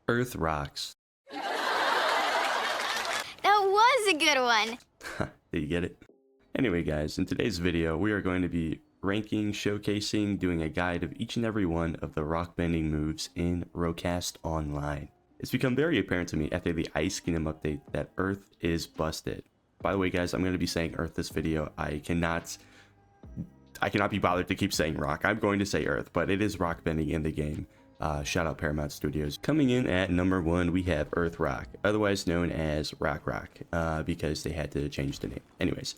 Earth rocks. That was a good one. Did you get it? Anyway guys, in today's video we are going to be ranking, showcasing, doing a guide of each and every one of the rock bending moves in RoCast Online. It's become very apparent to me after the Ice Kingdom update that Earth is busted. By the way guys, I'm going to be saying Earth this video. I cannot be bothered to keep saying rock. I'm going to say Earth, but it is rock bending in the game. Shout out Paramount Studios. Coming in at number 1, we have Earth Rock, otherwise known as Rock, because they had to change the name. Anyways,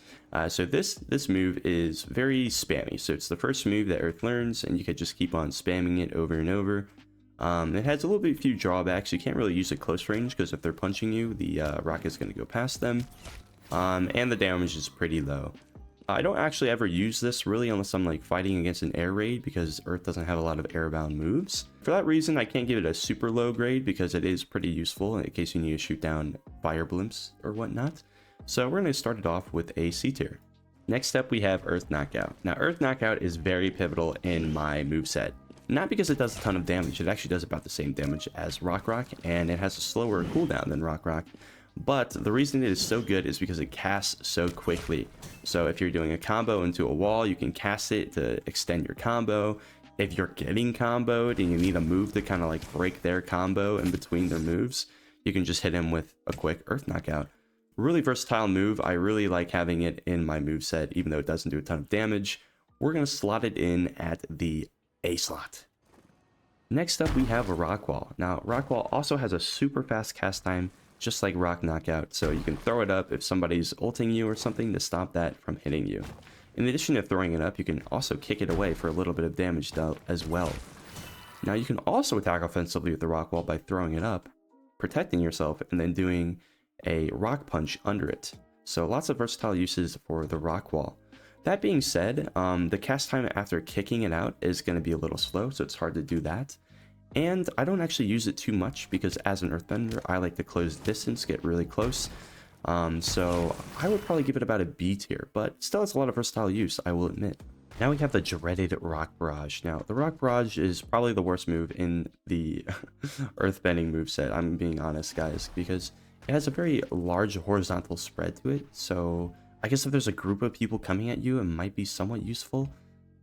so this move is very spammy. So it's the first move that Earth learns, and you could just keep on spamming it over and over. It has a little bit few drawbacks. You can't really use it close range because if they're punching you, the rock is going to go past them, and the damage is pretty low. I don't actually ever use this really unless I'm like fighting against an air raid because Earth doesn't have a lot of airbound moves. For that reason, I can't give it a super low grade because it is pretty useful in case you need to shoot down fire blimps or whatnot. So we're going to start it off with a C tier. Next up we have Earth Knockout. Now Earth Knockout is very pivotal in my moveset. Not because it does a ton of damage, it actually does about the same damage as Rock, and it has a slower cooldown than Rock. But the reason it is so good is because it casts so quickly. So if you're doing a combo into a wall, you can cast it to extend your combo. If you're getting comboed and you need a move to kind of like break their combo in between their moves, you can just hit him with a quick Earth Knockout. Really versatile move. I really like having it in my moveset, even though it doesn't do a ton of damage. We're going to slot it in at the A slot. Next up, we have a Rock Wall. Now, Rock Wall also has a super fast cast time, just like Rock Knockout, so you can throw it up if somebody's ulting you or something to stop that from hitting you. In addition to throwing it up, you can also kick it away for a little bit of damage as well. Now you can also attack offensively with the Rock Wall by throwing it up, protecting yourself, and then doing a Rock Punch under it. So lots of versatile uses for the Rock Wall. That being said, the cast time after kicking it out is going to be a little slow, so it's hard to do that. And I don't actually use it too much because as an Earthbender, I like to close distance, get really close. So I would probably give it about a B tier, but still has a lot of versatile use, I will admit. Now we have the dreaded Rock Barrage. Now, the Rock Barrage is probably the worst move in the Earthbending moveset, I'm being honest, guys, because it has a very large horizontal spread to it. So I guess if there's a group of people coming at you, it might be somewhat useful,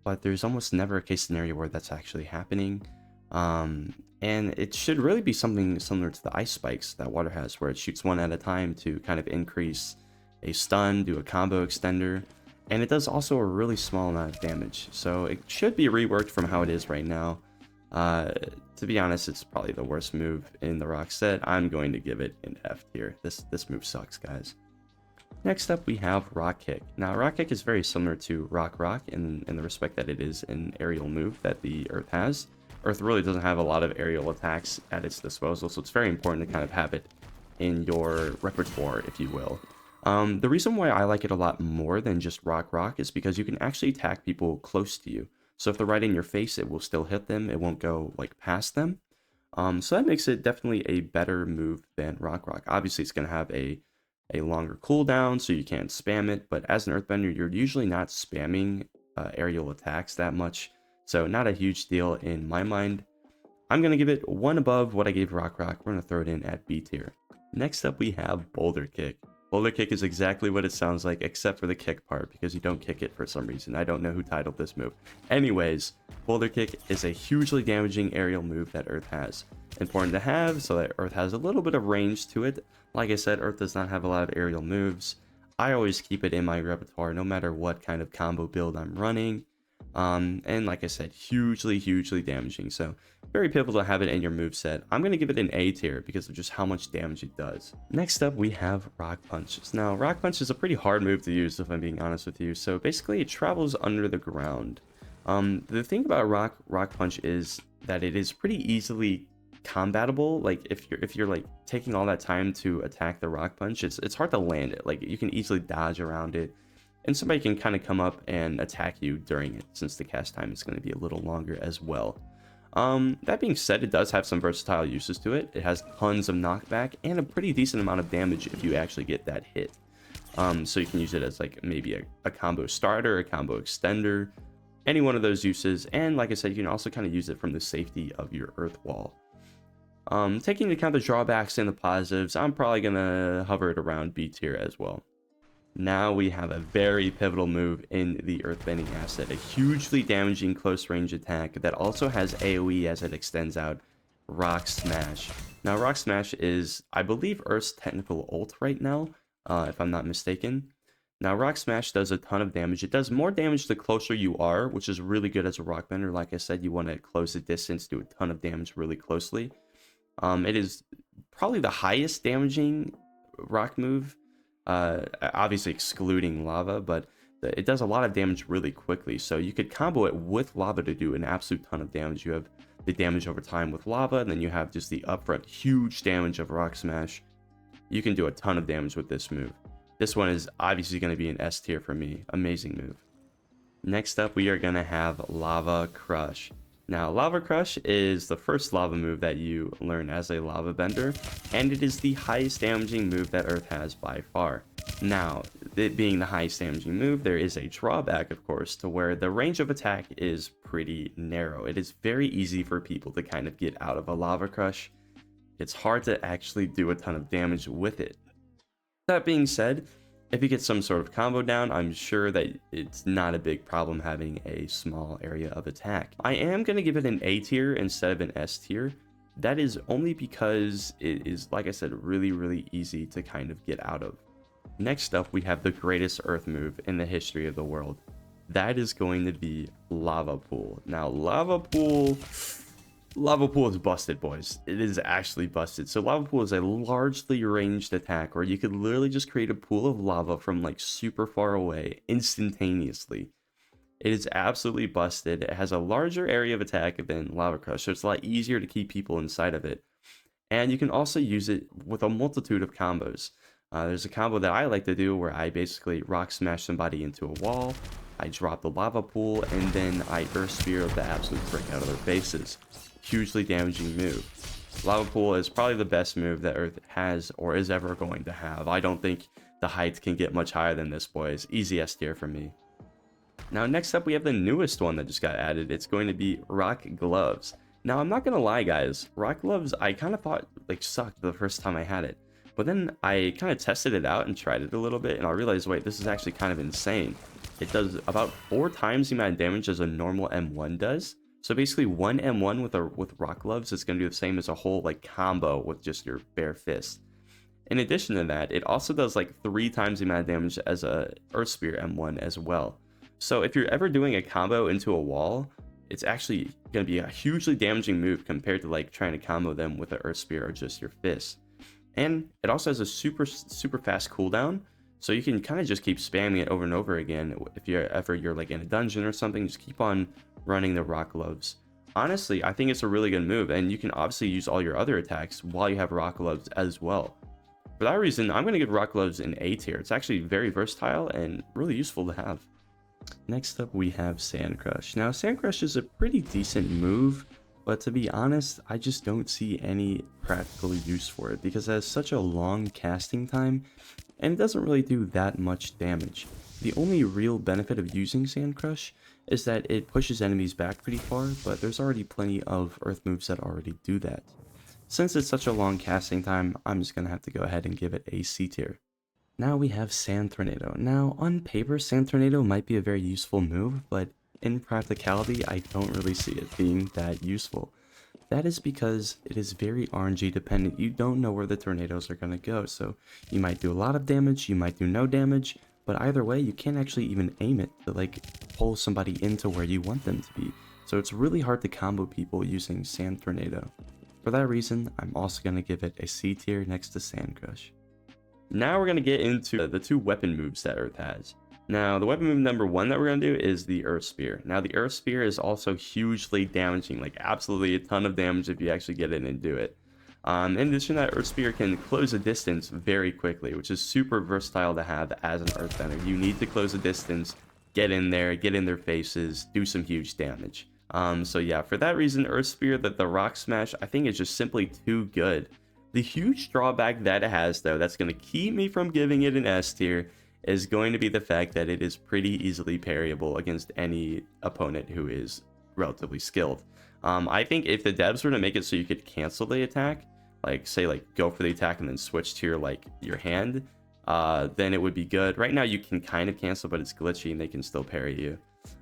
but there's almost never a case scenario where that's actually happening. And it should really be something similar to the ice spikes that water has, where it shoots one at a time to kind of increase a stun, do a combo extender, and it does also a really small amount of damage. So it should be reworked from how it is right now. To be honest, it's probably the worst move in the rock set. I'm going to give it an F tier. This move sucks, guys. Next up, we have Rock Kick. Now, Rock Kick is very similar to Rock in the respect that it is an aerial move that the Earth has. Earth really doesn't have a lot of aerial attacks at its disposal, so it's very important to kind of have it in your repertoire, if you will. The reason why I like it a lot more than just Rock is because you can actually attack people close to you. So if they're right in your face, it will still hit them. It won't go like past them. So that makes it definitely a better move than Rock. Obviously, it's going to have a longer cooldown, so you can't spam it. But as an Earthbender, you're usually not spamming aerial attacks that much. So not a huge deal in my mind. I'm going to give it one above what I gave Rock. We're going to throw it in at B tier. Next up we have Boulder Kick. Boulder Kick is exactly what it sounds like except for the kick part because you don't kick it for some reason. I don't know who titled this move. Anyways, Boulder Kick is a hugely damaging aerial move that Earth has. Important to have so that Earth has a little bit of range to it. Like I said, Earth does not have a lot of aerial moves. I always keep it in my repertoire no matter what kind of combo build I'm running. And like I said, hugely damaging, so very pivotal to have it in your moveset. I'm going to give it an A tier because of just how much damage it does. Next up we have Rock Punches. Now Rock Punch is a pretty hard move to use if I'm being honest with you, so basically it travels under the ground. The thing about Rock Punch is that it is pretty easily combatable. Like if you're like taking all that time to attack the Rock Punch, it's hard to land it. Like you can easily dodge around it. And somebody can kind of come up and attack you during it, since the cast time is going to be a little longer as well. That being said, it does have some versatile uses to it. It has tons of knockback and a pretty decent amount of damage if you actually get that hit. So you can use it as like maybe a combo starter, a combo extender, any one of those uses. And like I said, you can also kind of use it from the safety of your Earth Wall. Taking into account the drawbacks and the positives, I'm probably gonna hover it around B tier as well. Now we have a very pivotal move in the Earthbending asset, a hugely damaging close range attack that also has AoE as it extends out, Rock Smash. Now Rock Smash is, I believe, Earth's technical ult right now, if I'm not mistaken. Now Rock Smash does a ton of damage. It does more damage the closer you are, which is really good as a rock bender. Like I said, you want to close the distance, do a ton of damage really closely. It is probably the highest damaging rock move, obviously excluding lava, but it does a lot of damage really quickly. So you could combo it with lava to do an absolute ton of damage. You have the damage over time with lava, and then you have just the upfront huge damage of Rock Smash. You can do a ton of damage with this move. This one is obviously going to be an S tier for me. Amazing move. Next up, we are going to have Lava Crush. Now, Lava Crush is the first lava move that you learn as a lava bender, and it is the highest damaging move that Earth has by far. Now, it being the highest damaging move, there is a drawback, of course, to where the range of attack is pretty narrow. It is very easy for people to kind of get out of a Lava Crush. It's hard to actually do a ton of damage with it. That being said, if you get some sort of combo down, I'm sure that it's not a big problem having a small area of attack. I am going to give it an A tier instead of an S tier. That is only because it is, like I said, really easy to kind of get out of. Next up, we have the greatest Earth move in the history of the world. That is going to be Lava Pool. Now, Lava Pool is busted, boys. It is actually busted. So Lava Pool is a largely ranged attack where you could literally just create a pool of lava from like super far away instantaneously. It is absolutely busted. It has a larger area of attack than Lava Crush, so it's a lot easier to keep people inside of it. And you can also use it with a multitude of combos. There's a combo that I like to do where I basically rock smash somebody into a wall, I drop the lava pool, and then I Earth Spear the absolute frick out of their faces. Hugely damaging move. Lava Pool is probably the best move that Earth has or is ever going to have. I don't think the height can get much higher than this, boys. Easy S tier for me. Now next up, we have the newest one that just got added. It's going to be Rock Gloves. Now I'm not gonna lie, guys, Rock Gloves I kind of thought like sucked the first time I had it, but then I kind of tested it out and tried it a little bit, and I realized, wait, this is actually kind of insane. It does about 4 times the amount of damage as a normal M1 does. So basically, one M1 with Rock Gloves is going to do the same as a whole like combo with just your bare fist. In addition to that, it also does like 3 times the amount of damage as a Earth Spear M1 as well. So if you're ever doing a combo into a wall, it's actually going to be a hugely damaging move compared to like trying to combo them with an Earth Spear or just your fist. And it also has a super fast cooldown, so you can kind of just keep spamming it over and over again. If you're like in a dungeon or something, just keep on running the Rock Gloves. Honestly, I think it's a really good move, and you can obviously use all your other attacks while you have Rock Gloves as well. For that reason, I'm going to give Rock Gloves an A tier. It's actually very versatile and really useful to have. Next up, we have Sand Crush. Now, Sand Crush is a pretty decent move, but to be honest, I just don't see any practical use for it because it has such a long casting time, and it doesn't really do that much damage. The only real benefit of using Sand Crush is that it pushes enemies back pretty far, but there's already plenty of Earth moves that already do that. Since it's such a long casting time, I'm just going to have to go ahead and give it a C tier. Now we have Sand Tornado. Now, on paper, Sand Tornado might be a very useful move, but in practicality, I don't really see it being that useful. That is because it is very RNG dependent. You don't know where the tornadoes are going to go, so you might do a lot of damage, you might do no damage, but either way, you can't actually even aim it to like pull somebody into where you want them to be. So it's really hard to combo people using Sand Tornado. For that reason, I'm also going to give it a C tier next to Sand Crush. Now we're going to get into the 2 weapon moves that Earth has. Now, the weapon move number 1 that we're going to do is the Earth Spear. Now, the Earth Spear is also hugely damaging, like absolutely a ton of damage if you actually get in and do it. In addition to that, Earth Spear can close a distance very quickly, which is super versatile to have as an Earthbender. You need to close a distance, get in there, get in their faces, do some huge damage. So yeah, for that reason, Earth Spear, the Rock Smash, I think is just simply too good. The huge drawback that it has, though, that's going to keep me from giving it an S tier, is going to be the fact that it is pretty easily parryable against any opponent who is relatively skilled. I think if the devs were to make it so you could cancel the attack, like say like go for the attack and then switch to your hand, then it would be good. Right now you can kind of cancel, but it's glitchy and they can still parry you.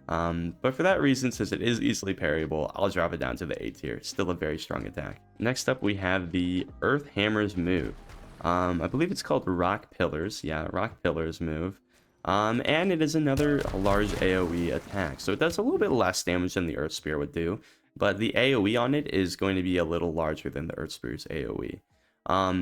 But for that reason, since it is easily parryable, I'll drop it down to the A tier. Still a very strong attack. Next up, we have the Earth Hammers move. I believe it's called Rock Pillars. Yeah, Rock Pillars move. And it is another large AoE attack. So it does a little bit less damage than the Earth Spear would do, but the AoE on it is going to be a little larger than the Earth Spear's AoE.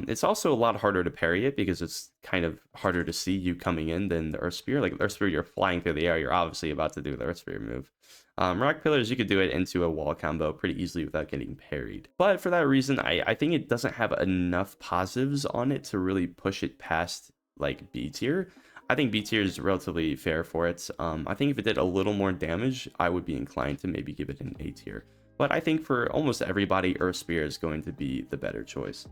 It's also a lot harder to parry it because it's kind of harder to see you coming in than the Earth Spear. Like the Earth Spear, you're flying through the air, you're obviously about to do the Earth Spear move. Rock Pillars, you could do it into a wall combo pretty easily without getting parried. But for that reason, I think it doesn't have enough positives on it to really push it past like B tier. I think B tier is relatively fair for it. I think if it did a little more damage, I would be inclined to maybe give it an A tier. But I think for almost everybody, Earth Spear is going to be the better choice.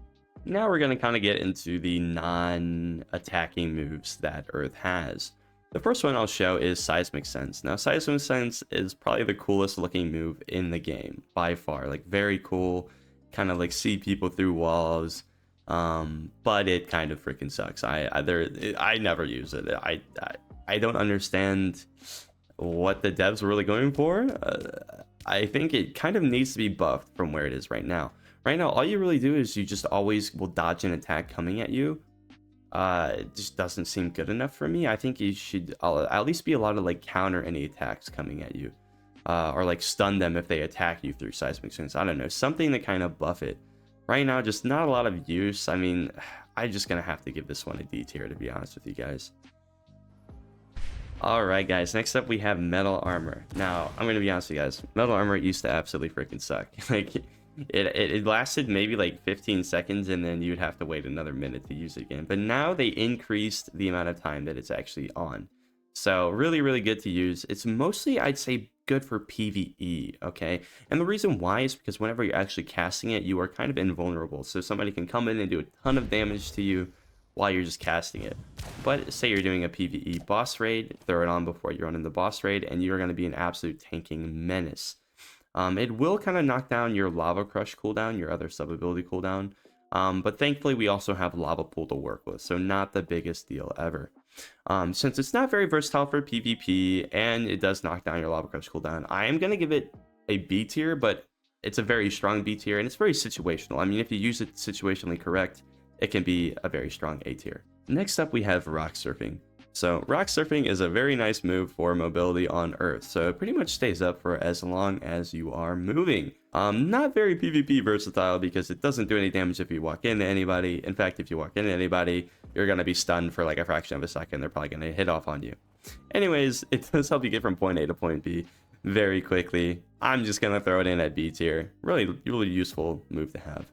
Now we're going to kind of get into the non-attacking moves that Earth has. The first one I'll show is Seismic Sense. Now, Seismic Sense is probably the coolest looking move in the game, by far. Like, very cool, kind of like see people through walls, but it kind of freaking sucks. I never use it. I don't understand what the devs were really going for. I think it kind of needs to be buffed from where it is right now. Right now, all you really do is you just always will dodge an attack coming at you. It just doesn't seem good enough for me. I think you should at least be allowed to like counter any attacks coming at you, or like stun them if they attack you through Seismic Sense. I don't know, something to kind of buff it. Right now, just not a lot of use. I mean, I'm just gonna have to give this one a D tier, to be honest with you guys. Alright guys, next up we have Metal Armor. Now, I'm gonna be honest with you guys, Metal Armor used to absolutely freaking suck. Like, it lasted maybe like 15 seconds and then you'd have to wait another minute to use it again. But now they increased the amount of time that it's actually on. So really, really good to use. It's mostly, I'd say, good for PvE, okay? And the reason why is because whenever you're actually casting it, you are kind of invulnerable. So somebody can come in and do a ton of damage to you while you're just casting it. But say you're doing a PvE boss raid, throw it on before you run in the boss raid, and you're going to be an absolute tanking menace. It will kind of knock down your Lava Crush cooldown, your other sub-ability cooldown, but thankfully we also have Lava Pool to work with, so not the biggest deal ever. Since it's not very versatile for PvP, and it does knock down your Lava Crush cooldown, I am going to give it a B tier, but it's a very strong B tier, and it's very situational. I mean, if you use it situationally correct, it can be a very strong A tier. Next up, we have Rock Surfing. So Rock Surfing is a very nice move for mobility on Earth, so it pretty much stays up for as long as you are moving. Not very PvP versatile because it doesn't do any damage if you walk into anybody. In fact, if you walk into anybody, you're going to be stunned for like a fraction of a second. They're probably going to hit off on you. Anyways, it does help you get from point A to point B very quickly. I'm just going to throw it in at B tier. Really, really useful move to have.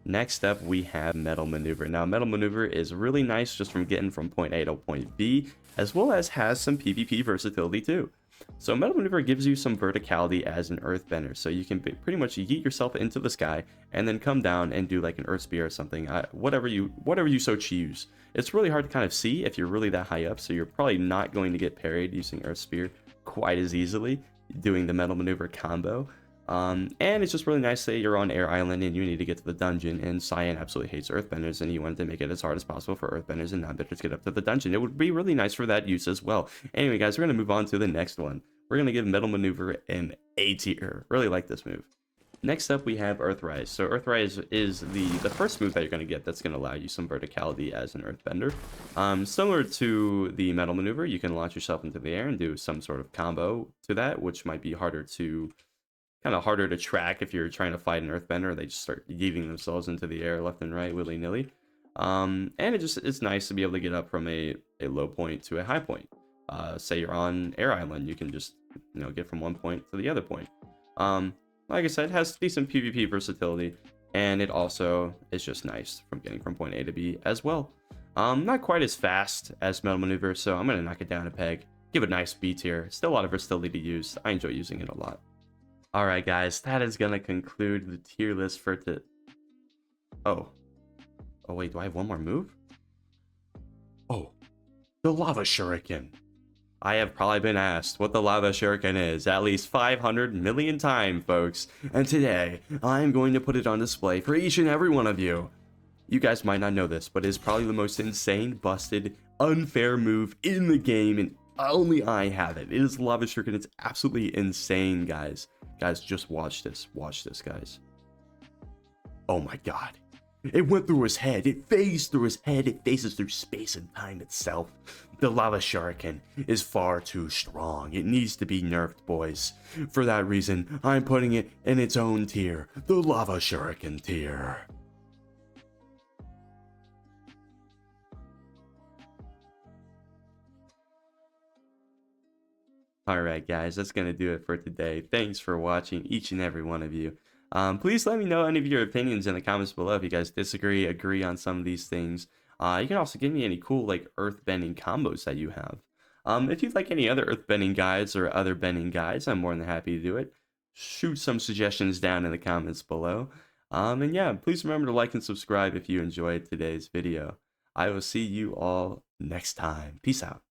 Next up, we have Metal Maneuver. Now, Metal Maneuver is really nice just from getting from point A to point B, as well as has some PvP versatility too. So Metal Maneuver gives you some verticality as an Earthbender, so you can pretty much yeet yourself into the sky and then come down and do like an Earth Spear or something, whatever you so choose. It's really hard to kind of see if you're really that high up, so you're probably not going to get parried using Earth Spear quite as easily doing the Metal Maneuver combo. And it's just really nice that you're on Air Island and you need to get to the dungeon, and Cyan absolutely hates Earthbenders, and he wanted to make it as hard as possible for Earthbenders and non-benders to get up to the dungeon. It would be really nice for that use as well. Anyway guys, we're going to move on to the next one. We're going to give Metal Maneuver an A tier. Really like this move. Next up, we have Earthrise. So Earthrise is the first move that you're going to get that's going to allow you some verticality as an Earthbender. Similar to the Metal Maneuver, you can launch yourself into the air and do some sort of combo to that, which might be harder to track if you're trying to fight an Earthbender. They just start yeeting themselves into the air left and right willy-nilly. And it's nice to be able to get up from a low point to a high point. Say you're on Air Island, you can just get from one point to the other point. Like I said, it has decent PvP versatility, and it also is just nice from getting from point A to B as well. Not quite as fast as Metal Maneuver, so I'm going to knock it down a peg. Give it a nice B tier. Still a lot of versatility to use. I enjoy using it a lot. Alright guys, that is going to conclude the tier list for Oh wait, do I have one more move? Oh, the Lava Shuriken. I have probably been asked what the lava shuriken is at least 500 million times, folks. And today, I'm going to put it on display for each and every one of you. You guys might not know this, but it is probably the most insane, busted, unfair move in the game, and only I have it. It is lava shuriken. It's absolutely insane, guys. Guys, just watch this. Watch this, guys. Oh my god. It went through his head. It phased through his head. It phases through space and time itself. The lava shuriken is far too strong. It needs to be nerfed, boys. For that reason, I'm putting it in its own tier. The lava shuriken tier. Alright guys, that's going to do it for today. Thanks for watching, each and every one of you. Please let me know any of your opinions in the comments below if you guys disagree, agree on some of these things. You can also give me any cool like earthbending combos that you have. If you'd like any other earthbending guides or other bending guides, I'm more than happy to do it. Shoot some suggestions down in the comments below. And yeah, please remember to like and subscribe if you enjoyed today's video. I will see you all next time. Peace out.